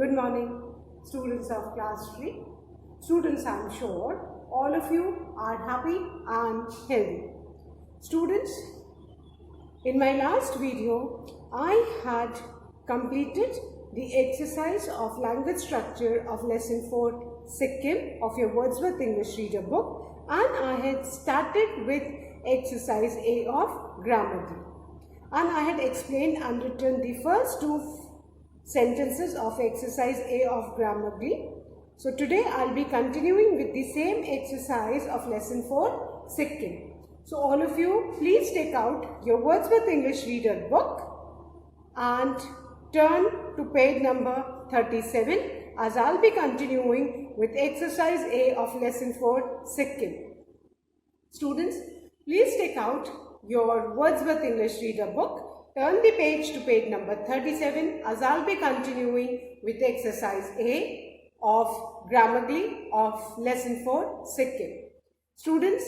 Good morning, students of class 3. Students, I am sure all of you are happy and healthy. Students, in my last video, I had completed the exercise of language structure of lesson 4 Sikkim of your Wordsworth English Reader book, and I had started with exercise A of Grammarly. And I had explained and written the first two sentences of exercise A of Grammarly. So today I'll be continuing with the same exercise of lesson 4 Sikkim. So all of you, please take out your Wordsworth English Reader book and turn to page number 37 as I'll be continuing with exercise A of lesson 4 Sikkim. Students, please take out your Wordsworth English Reader book. Turn the page to page number 37 as I'll be continuing with exercise A of Grammarly of lesson 4 Sikkim. Students,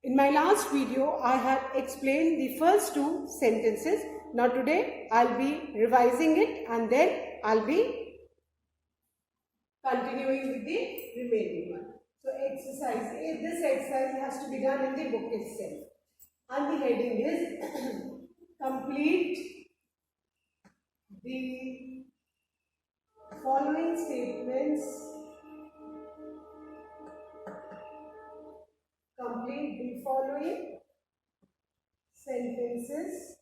in my last video I had explained the first two sentences. Now today I'll be revising it and then I'll be continuing with the remaining one. So exercise A, this exercise has to be done in the book itself. And the heading is complete the following statements. Complete the following sentences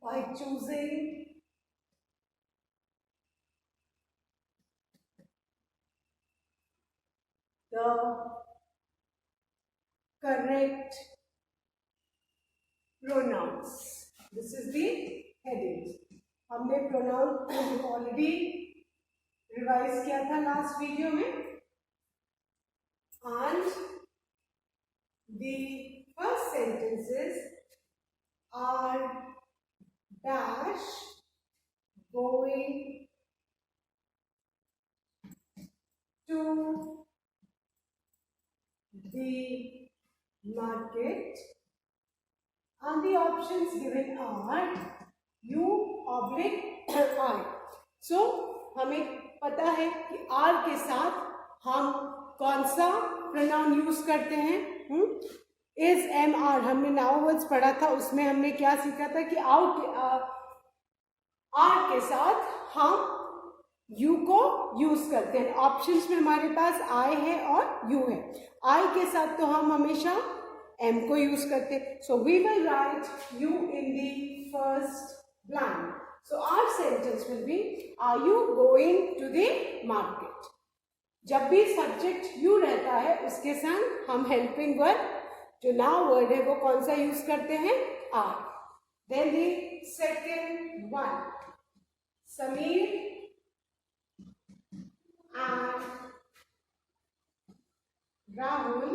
by choosing the correct pronouns. This is the heading. हमने pronoun already revise किया था last video में, and the first sentences are dash going to the market, and the options given are U oblique I. So हमें पता है कि R के साथ हम कौन सा प्रोनाउन यूज करते हैं. इज एम आर हमने नाउ वर्ड्स पढ़ा था, उसमें हमने क्या सीखा था कि आर के साथ हम यू को यूज करते हैं. ऑप्शंस में हमारे पास आई है और यू है. आई के साथ तो हम हमेशा एम को यूज करते हैं. So we will write you in the first blank. So our sentence will be are you going to the market. जब भी सब्जेक्ट यू रहता है उसके साथ हम हेल्पिंग वर्ब जो नाउ वर्ड है वो कौन सा यूज करते हैं, are. Then the second one, Sameer and Rahul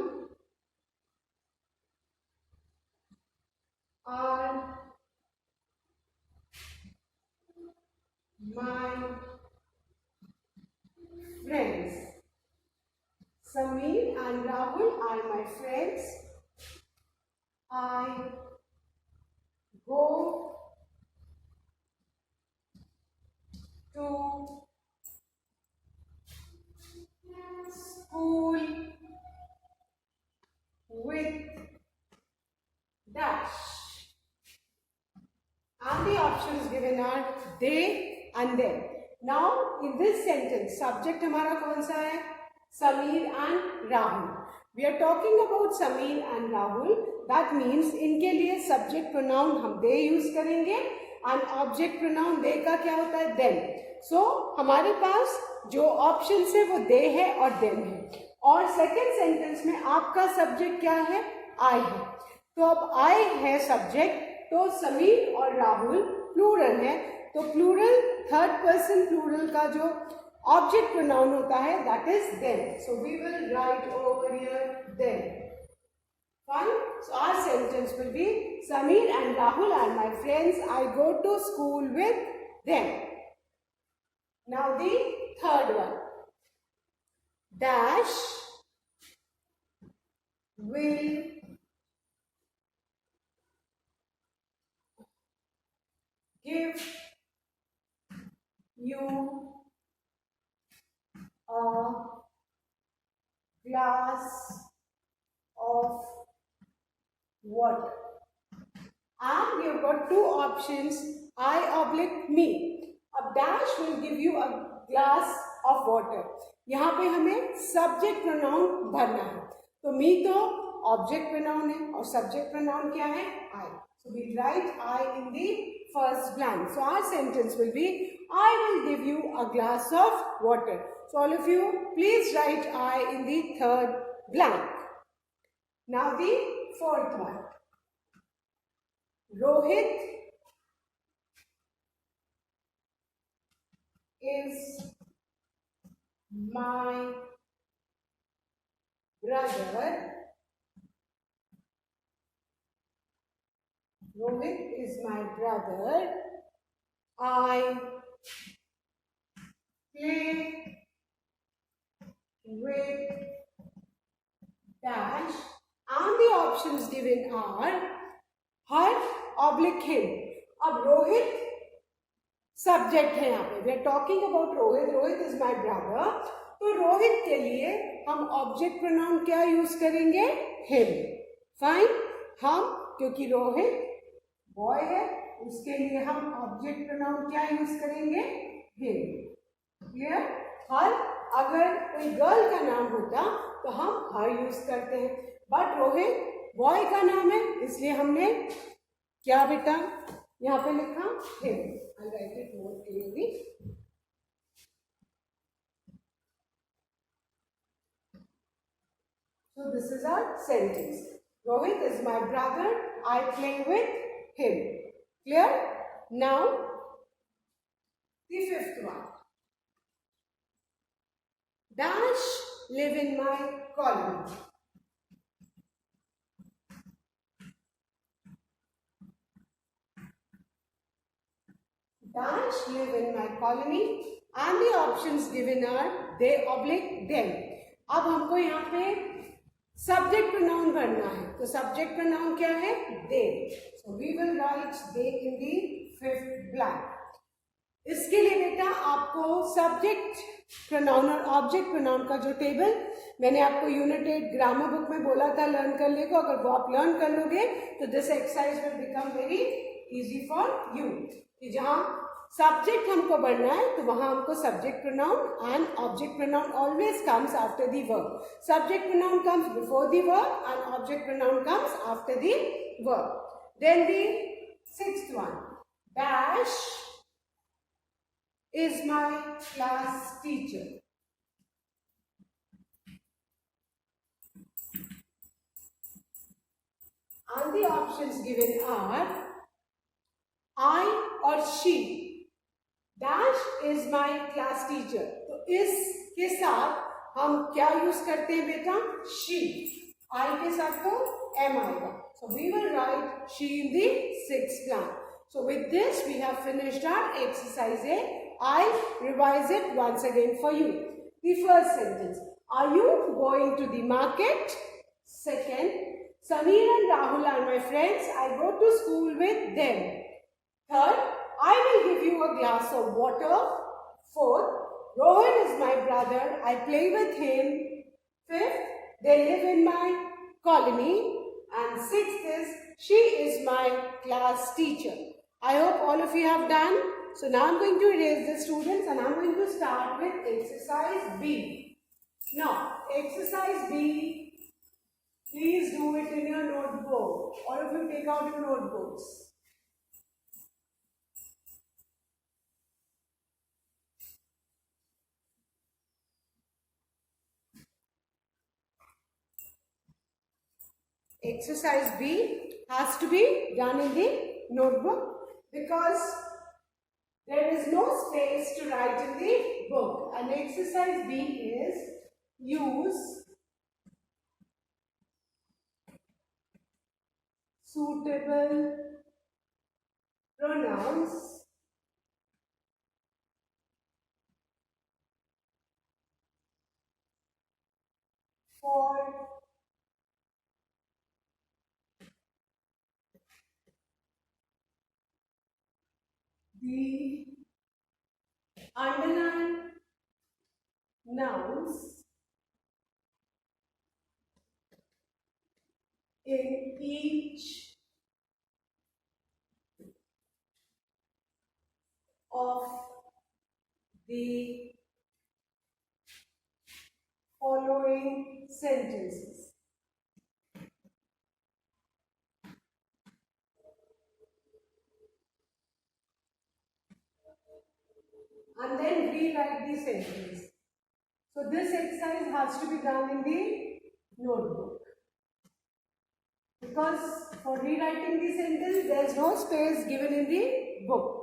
are my friends. Sameer and Rahul are my friends. I go to school with dash, and the options given are they and them. Now in this sentence subject हमारा कौन सा है, Sameer and Rahul. We are talking about Sameer and Rahul. That means इनके लिए subject pronoun हम they use करेंगे and object pronoun they का क्या होता है, them. So हमारे पास जो ऑप्शन है वो दे है और देम है. और सेकेंड सेंटेंस में आपका सब्जेक्ट क्या है, आई है. तो अब आई है सब्जेक्ट, तो समीर और राहुल प्लूरल है, तो प्लूरल थर्ड पर्सन प्लूरल का जो ऑब्जेक्ट प्रोनाउन होता है that is them. So we will write over here them. Fine. So our sentence will be Sameer and Rahul are my friends. I go to school with them. Now the third one. Dash will give you a glass of water. And we have got two options, I oblique me. अब dash will give you a glass of water. यहाँ पे हमें subject pronoun भरना है. तो me तो object pronoun है और subject pronoun क्या है? I. So we write I in the first blank. So our sentence will be, I will give you a glass of water. So all of you, please write I in the third blank. Now the fourth one. Rohit is my brother. Rohit is my brother. I play with dash, and the options given are her oblique him. अब Rohit subject है यहाँ पे. We are talking about Rohit. Rohit is my brother. तो रोहित के लिए हम object pronoun क्या use करेंगे? हिम. फाइन. हम, क्योंकि रोहित बॉय है, उसके लिए हम ऑब्जेक्ट प्रोनाउन क्या यूज करेंगे? हिम. क्लियर? हर, अगर कोई गर्ल का नाम होता तो हम हर यूज करते हैं, बट रोहित बॉय का नाम है, इसलिए हमने क्या बेटा यहाँ पे लिखा? Him. I'll write it more clearly. So this is our sentence. Rohit is my brother. I play with him. Clear? Now the fifth one. Dash live in my colony. Dash live in my colony, and the options given are they oblique them. अब हमको यहाँ पे subject pronoun भरना है, तो subject pronoun क्या है? they. So we will write they in the fifth blank. इसके लिए बेटा आपको सब्जेक्ट प्रोनाउन और ऑब्जेक्ट प्रोनाउन का जो टेबल मैंने आपको यूनिट 8 ग्रामर बुक में बोला था लर्न करने को, अगर वो आप लर्न कर लोगे तो this exercise will become very easy for you. कि जहाँ सब्जेक्ट हमको बढ़ना है तो वहां हमको subject pronoun and object pronoun always comes after the verb. Subject pronoun comes before the verb and object pronoun comes after the verb. Then the sixth one. Dash is my class teacher. And the options given are I or she. Dash is my class teacher. तो इसके साथ हम क्या use करते हैं बेटा? she. I के साथ तो am आएगा. So we will write she in the sixth blank. So with this we have finished our exercise A. I revise it once again for you. The first sentence. Are you going to the market? Second. Sameer and Rahul are my friends. I go to school with them. Third, I will give you a glass of water. Fourth, Rohan is my brother. I play with him. Fifth, they live in my colony. And sixth is, she is my class teacher. I hope all of you have done. So now I'm going to erase the students and I'm going to start with exercise B. Now, exercise B. Please do it in your notebook. All of you take out your notebooks. Exercise B has to be done in the notebook because there is no space to write in the book. And exercise B is use suitable pronouns for The underlined nouns in each of the following sentences. And then rewrite the sentence. So this exercise has to be done in the notebook. Because for rewriting the sentence, there is no space given in the book.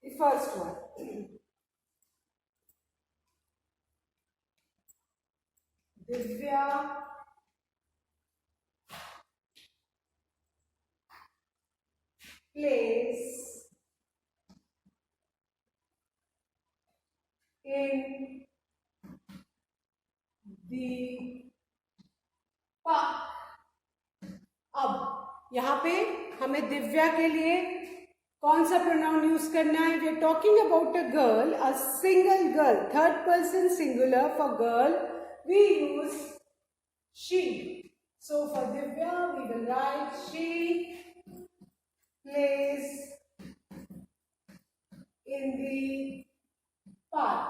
The first one. Divya plays in the park. अब यहाँ पे हमें दिव्या के लिए कौन सा pronoun use करना है? We are talking about a girl, a single girl, third person singular for girl we use she. So for Divya we will write she plays in the park.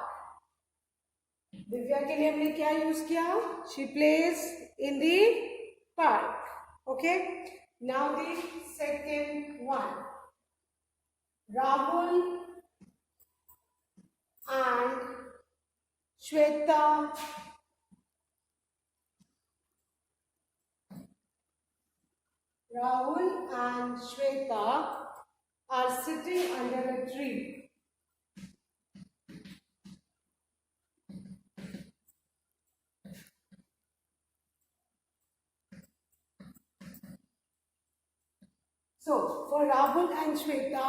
Divya के लिए हमने क्या यूज किया? She plays in the park. Okay. Now the second one. Rahul and Shweta are sitting under a tree. So for Rahul and Shweta,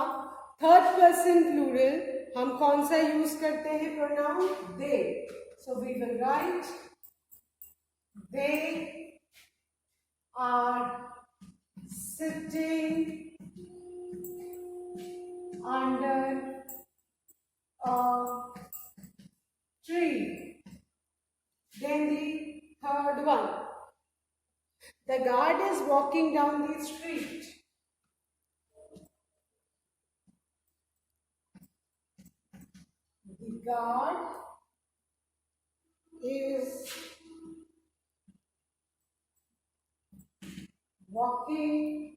third person plural हम कौन सा use करते हैं pronoun? They. So we will write they are sitting under a tree. Then the third one. The guard is walking down the street. The guard is walking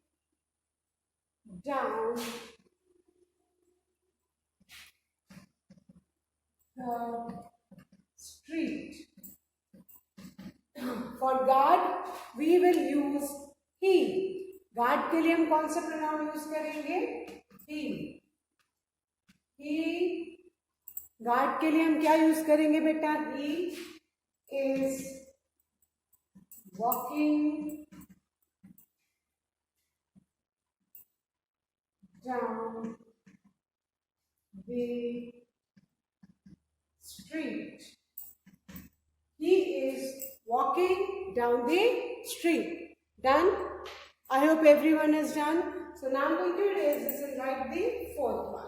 down the street. For guard we will use he. guard के लिए हम कौन सा pronoun use करेंगे? he. Guard के लिए हम क्या यूज करेंगे बेटा? He is walking down the street. He is walking down the street. Done? I hope everyone is done. So now I'm going to erase this and write the fourth one.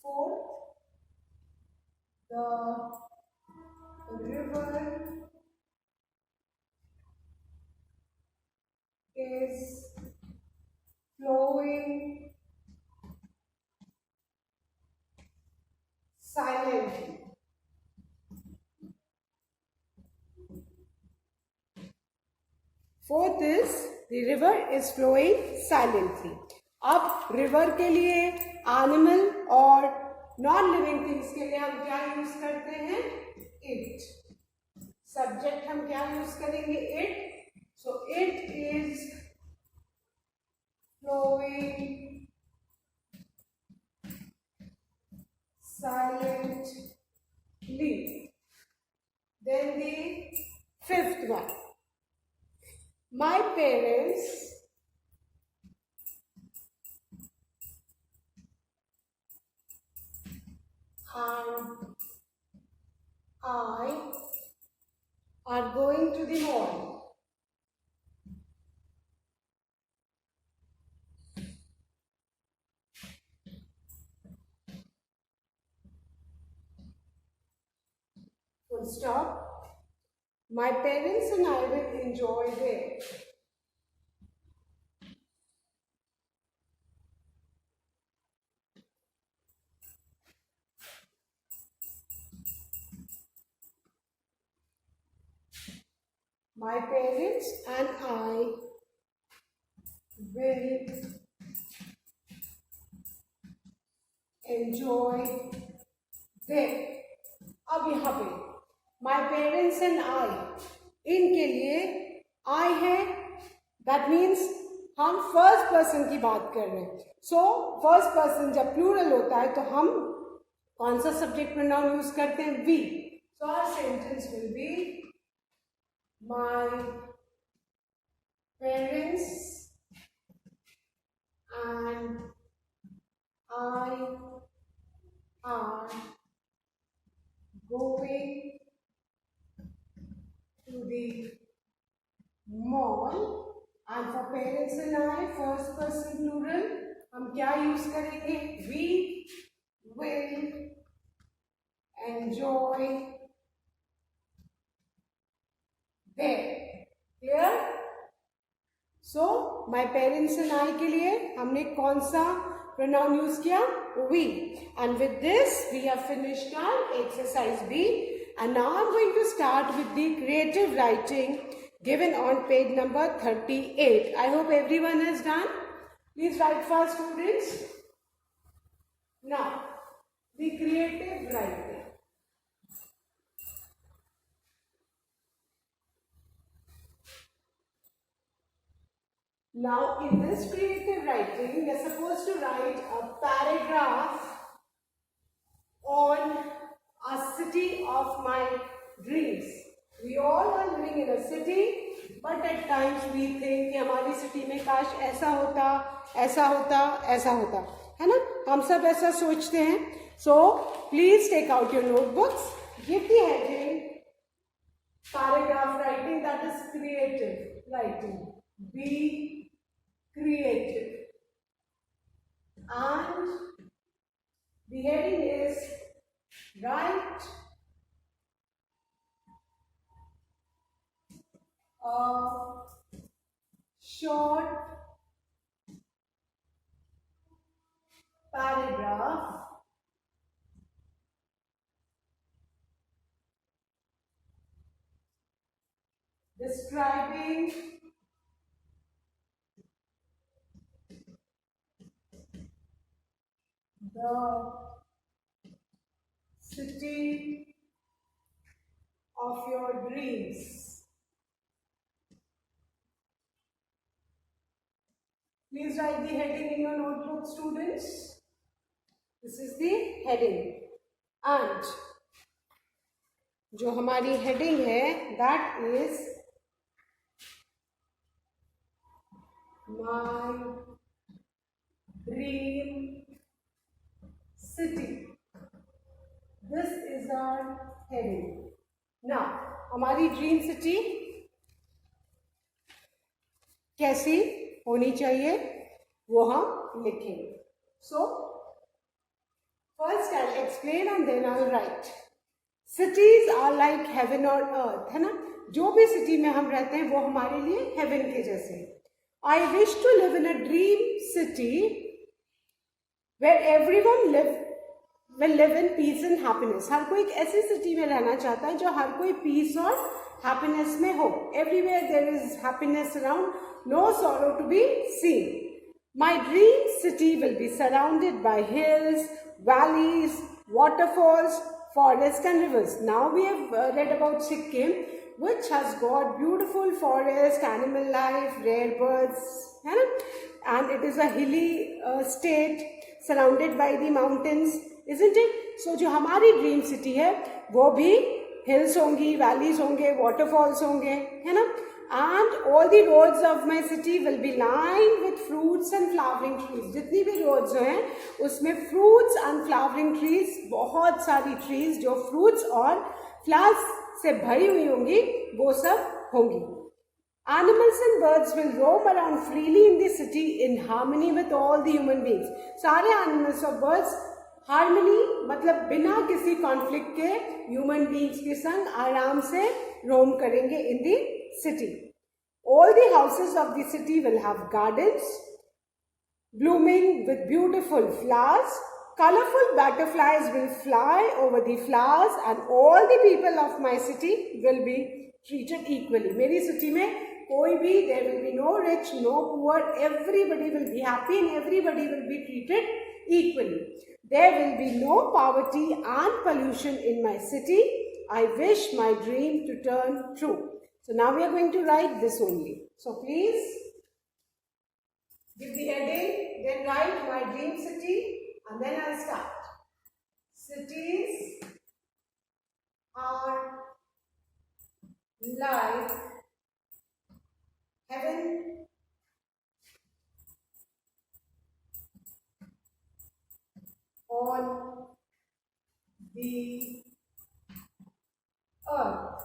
Fourth, the river is flowing silently. Fourth is the river is flowing silently. अब river के लिए animal और non living things के लिए हम क्या use करते हैं? इट. सब्जेक्ट हम क्या यूज करेंगे? It. So it is flowing silently. Then the fifth one. My parents and I are going to the mall. Full stop. My parents and I will enjoy there. My parents and I will enjoy there. अब यहाँ पे my parents and I, इनके लिए I है, that means हम first person की बात कर रहे हैं. सो फर्स्ट पर्सन जब प्लूरल होता है तो हम कौन सा सब्जेक्ट प्रोनाउन यूज करते हैं? We. So our sentence will be my parents and I are going to the mall. And for parents and I, first person plural, हम क्या यूज करेंगे? We will enjoy there. Clear? So my parents and I के लिए हमने कौन सा pronoun use किया? We. And with this we have finished our exercise B. And now I'm going to start with the creative writing given on page number 38. I hope everyone has done. Please write fast, students. Now, the creative writing. Now, in this creative writing, we are supposed to write a paragraph on a city of my dreams. We all are living in a city, but at times we think कि हमारी city में काश ऐसा होता, ऐसा होता, ऐसा होता, है ना? हम सब ऐसा सोचते हैं. So please take out your notebooks. Give the heading paragraph writing, that is creative writing. Be creative. And the heading is write a short paragraph describing the city of your dreams. Please write the heading in your notebook, students. This is the heading. And जो हमारी heading है, that is my dream city. This is our heading. Now, हमारी dream city कैसी होनी चाहिए वो हम लिखेंगे. So, first I'll explain and then I'll write. Cities are like heaven on earth, है ना? जो भी सिटी में हम रहते हैं वो हमारे लिए heaven के जैसे हैं. I wish to live in a dream city where everyone will live in peace and happiness. हर कोई एक ऐसी सिटी में रहना चाहता है जो हर कोई पीस और हैप्पीनेस में हो. Everywhere there is happiness around, no sorrow to be seen. My dream city will be surrounded by hills, valleys, waterfalls, forests and rivers. Now we have read about Sikkim, which has got beautiful forest, animal life, rare birds, and it is a hilly state surrounded by the mountains, isn't it? So जो हमारी dream city है वो भी hills होंगी, valleys होंगे, waterfalls होंगे, है ना? And all the roads of my city will be lined with fruits and flowering trees. जितनी भी roads हैं उसमें fruits and flowering trees, बहुत सारी trees जो fruits और flowers से भरी हुई होंगी वो सब होंगी. Animals and birds will roam around freely in the city in harmony with all the human beings. सारे animals और birds harmony मतलब बिना किसी conflict के human beings के संग आराम से roam करेंगे in the city. All the houses of the city will have gardens blooming with beautiful flowers. Colorful butterflies will fly over the flowers and all the people of my city will be treated equally. मेरी city में कोई भी, there will be no rich, no poor, everybody will be happy and everybody will be treated equally. There will be no poverty and pollution in my city. I wish my dream to turn true. So now we are going to write this only. So please give the heading, then write my dream city, and then I'll start. Cities are like heaven on the earth.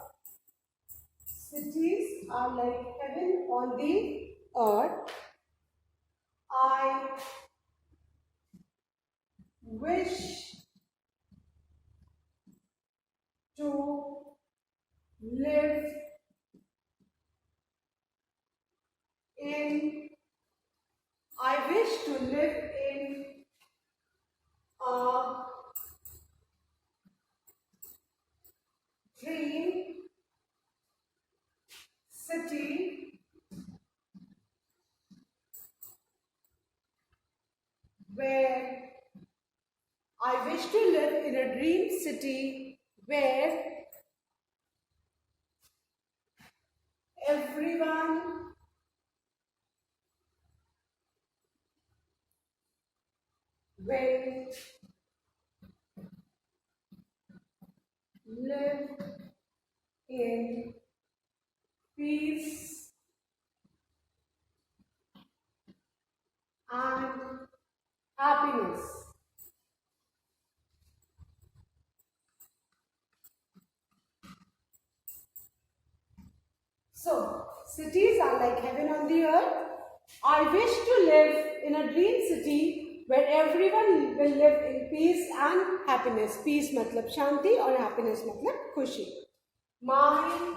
Cities are like heaven on the earth. I wish to live in a dream city where I wish to live in a dream city where everyone will live in peace and happiness. So, cities are like heaven on the earth. I wish to live in a dream city where everyone will live in peace and happiness. Peace मतलब शांति और happiness मतलब खुशी. My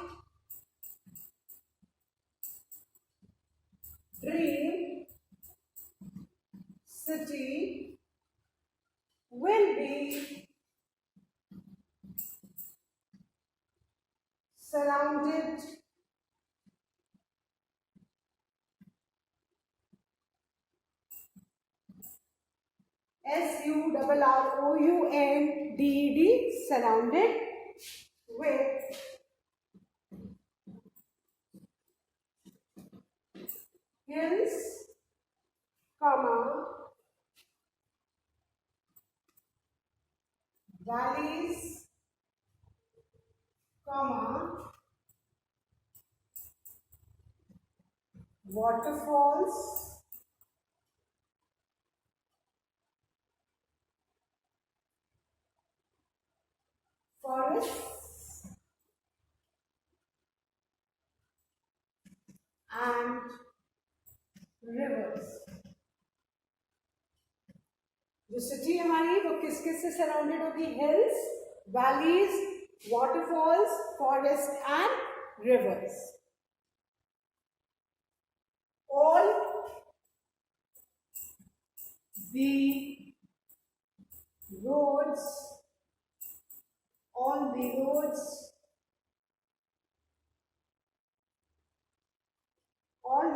dream city will be surrounded surrounded, surrounded with hills, valleys, waterfalls, forests, and rivers. जो city हमारी वो किस किस से सराउंडेड होगी? Hills, valleys, waterfalls, forest and reverse. All the roads on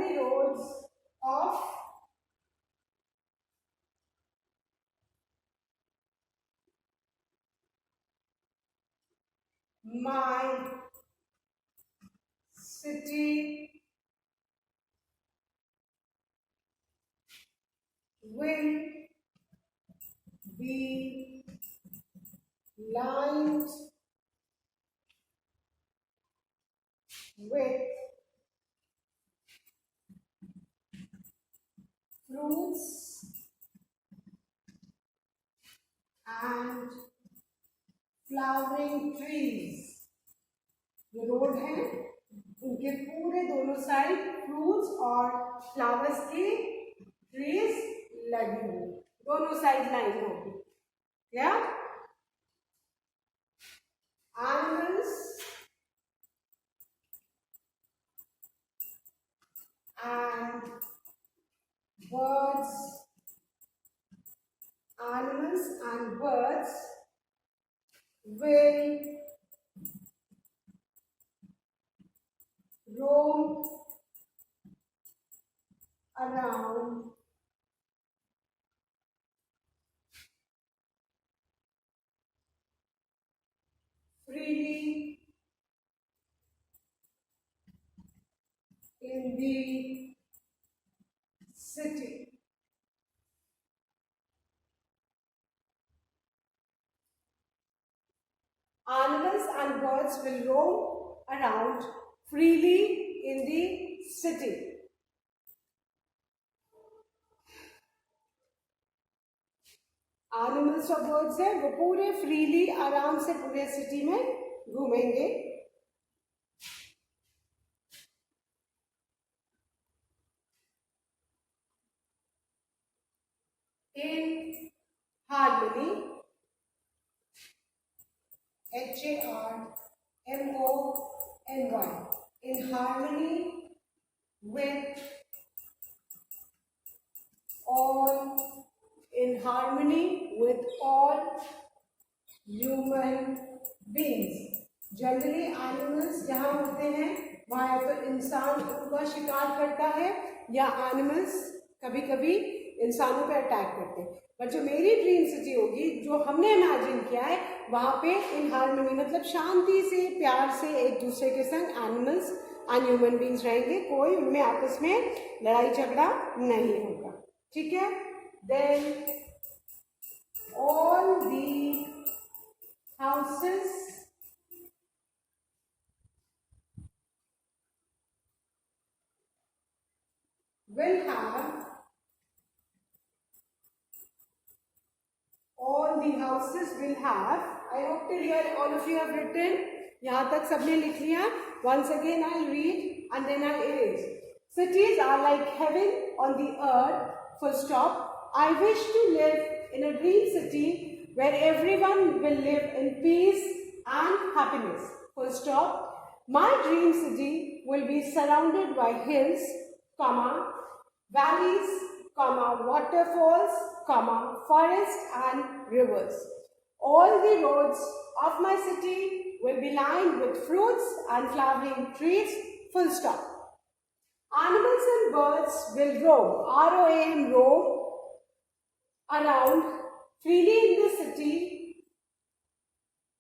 the roads of my city will be lined with fruits and flowering trees. जो road है उनके पूरे दोनों साइड फ्रूट्स और फ्लावर्स की ट्रीज लगी हुई, दोनों साइड लाइन होगी। क्या animals and birds, animals and birds will roam around freely in the city. Animals and birds will roam around freely in the city. Animals और birds है वो पूरे freely आराम से पूरे city में घूमेंगे। In harmony, HARMONY, in harmony with all, in harmony with all human beings. Generally animals जहाँ होते हैं वहाँ या तो इंसान उनका शिकार करता है या एनिमल्स कभी कभी इंसानों पे अटैक करते हैं। पर जो मेरी ड्रीम सिटी होगी, जो हमने इमेजिन किया है, वहाँ पे इन हार्मनी मतलब शांति से प्यार से एक दूसरे के संग एनिमल्स एंड ह्यूमन बींग्स रहेंगे, कोई उनमें आपस में लड़ाई झगड़ा नहीं होगा। ठीक है, then all the houses will have, all the houses will have, I hope till here all of you have written, यहाँ तक सबने लिख लिया। Once again I'll read and then I'll erase. Cities are like heaven on the earth, full stop. I wish to live in a dream city where everyone will live in peace and happiness, full stop. My dream city will be surrounded by hills, comma, valleys, comma, waterfalls, comma, forests and rivers. All the roads of my city will be lined with fruits and flowering trees, full stop. Animals and birds will roam, R-O-A-M, roam, around freely in the city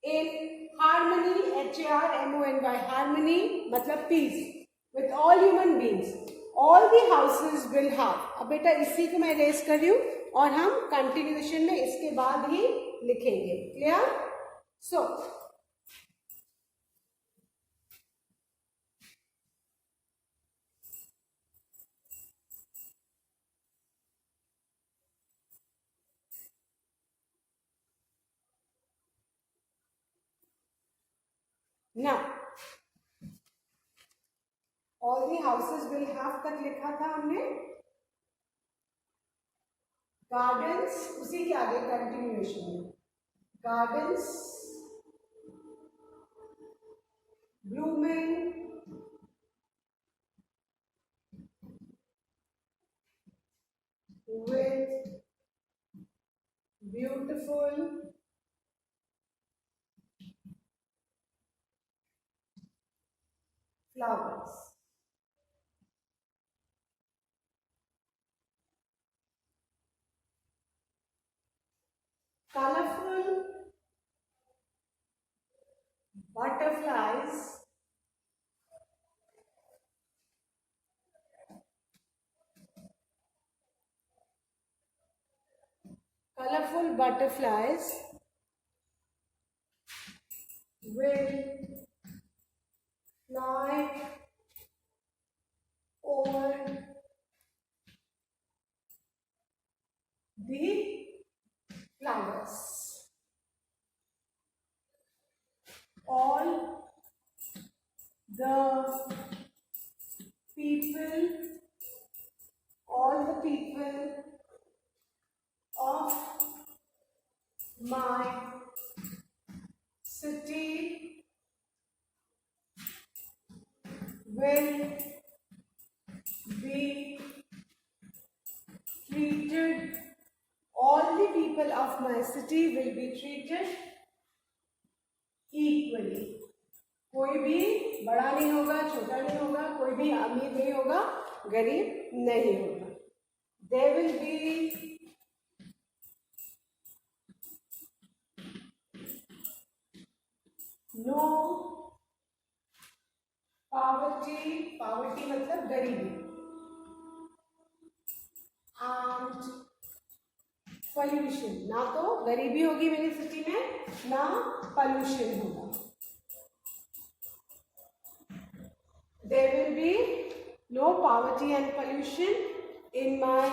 in harmony, HARMONY, harmony मतलब peace, with all human beings. All the houses will have. अब बेटा इसी को मैं race कर रही हूँ और हम कंटिन्यूएशन में इसके बाद ही लिखेंगे। Clear? So now all the houses will have तक लिखा था हमने। गार्डन्स उसी के आगे कंटिन्यूएशन में, gardens blooming with beautiful flowers. Colorful butterflies will fly all the people of my city will be treated, all the people of my city will be treated equally. कोई भी बड़ा नहीं होगा, छोटा नहीं होगा, कोई भी अमीर नहीं होगा, गरीब नहीं होगा. There will be no poverty, poverty मतलब गरीबी, and pollution, ना तो गरीबी होगी मेरी सिटी में, ना pollution होगा. There will be no poverty and pollution in my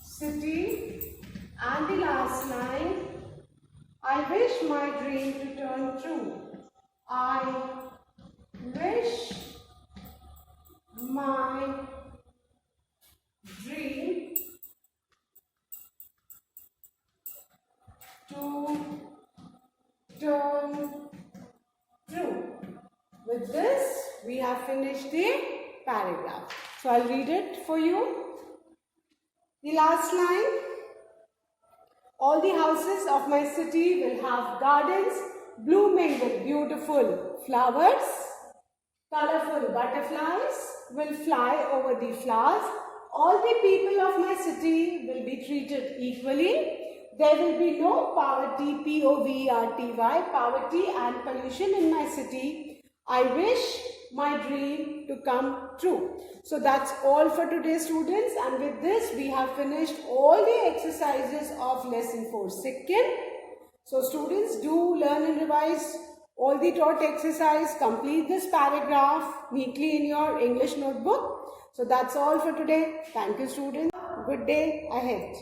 city. And the last line, I wish my dream to turn true. I wish my dream to turn true. With this, we have finished the paragraph. So I'll read it for you. The last line, all the houses of my city will have gardens blooming with beautiful flowers. Colorful butterflies will fly over the flowers. All the people of my city will be treated equally. There will be no poverty, P-O-V-E-R-T-Y, poverty and pollution in my city. I wish my dream to come true. So that's all for today, students, and with this we have finished all the exercises of lesson 4 second. So students, do learn and revise all the taught exercise, complete this paragraph neatly in your English notebook. So that's all for today. Thank you, students. Good day ahead.